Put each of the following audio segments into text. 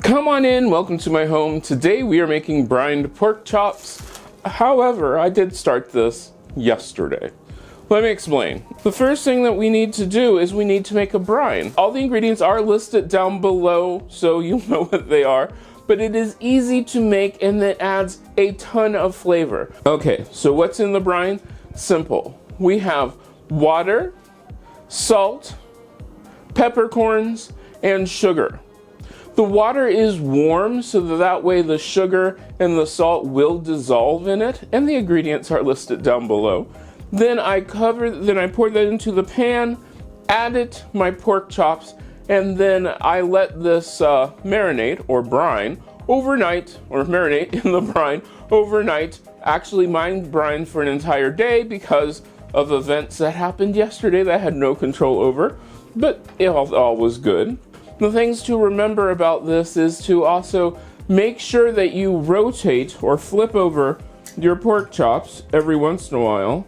Come on in, welcome to my home. Today we are making brined pork chops. However, I did start this yesterday. Let me explain. The first thing that we need to do is we need to make a brine. All the ingredients are listed down below, so you'll know what they are, but it is easy to make and it adds a ton of flavor. Okay, so what's in the brine? Simple. We have water, salt, peppercorns, and sugar. The water is warm so that way the sugar and the salt will dissolve in it, and the ingredients are listed down below. Then I poured that into the pan, added my pork chops, and then I let this marinate or brine overnight, or marinate in the brine overnight. Actually, mine brined for an entire day because of events that happened yesterday that I had no control over, but it all was good. The things to remember about this is to also make sure that you rotate or flip over your pork chops every once in a while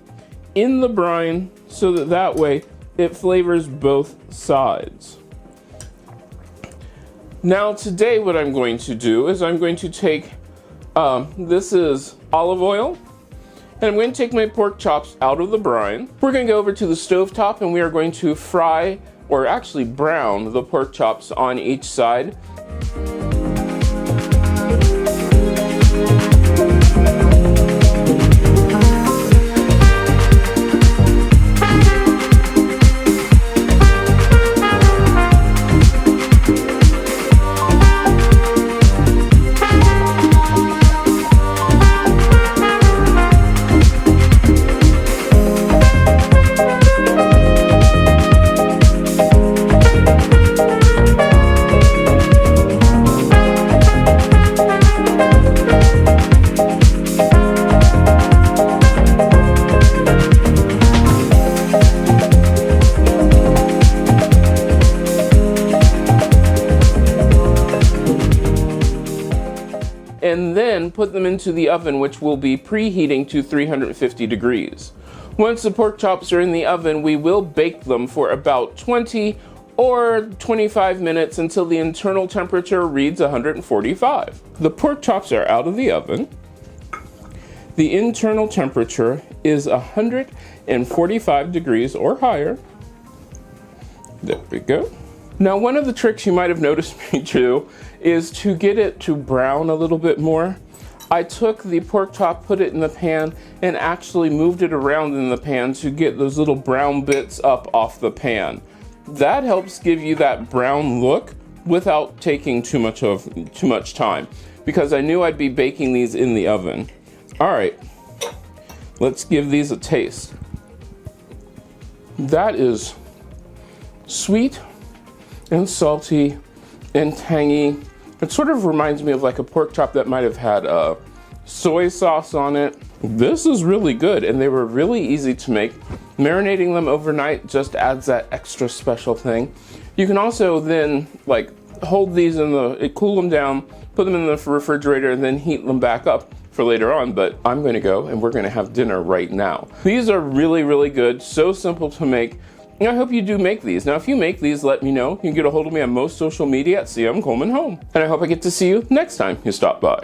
in the brine so that way it flavors both sides. Now today what I'm going to do is I'm going to take, this is olive oil, and I'm going to take my pork chops out of the brine. We're going to go over to the stovetop and we are going to fry, or actually brown, the pork chops on each side. And then put them into the oven, which will be preheating to 350 degrees. Once the pork chops are in the oven, we will bake them for about 20 or 25 minutes until the internal temperature reads 145. The pork chops are out of the oven. The internal temperature is 145 degrees or higher. There we go. Now, one of the tricks you might have noticed me do is to get it to brown a little bit more. I took the pork chop, put it in the pan, and actually moved it around in the pan to get those little brown bits up off the pan. That helps give you that brown look without taking too much time, because I knew I'd be baking these in the oven. All right, let's give these a taste. That is sweet and salty and tangy. It sort of reminds me of like a pork chop that might have had soy sauce on it. This is really good, and they were really easy to make. Marinating them overnight just adds that extra special thing. You can also then like hold these cool them down, put them in the refrigerator, and then heat them back up for later on. But I'm going to go and we're going to have dinner right now. These are really, really good, so simple to make. And I hope you do make these. Now, if you make these, let me know. You can get a hold of me on most social media at CM Coleman Home. And I hope I get to see you next time you stop by.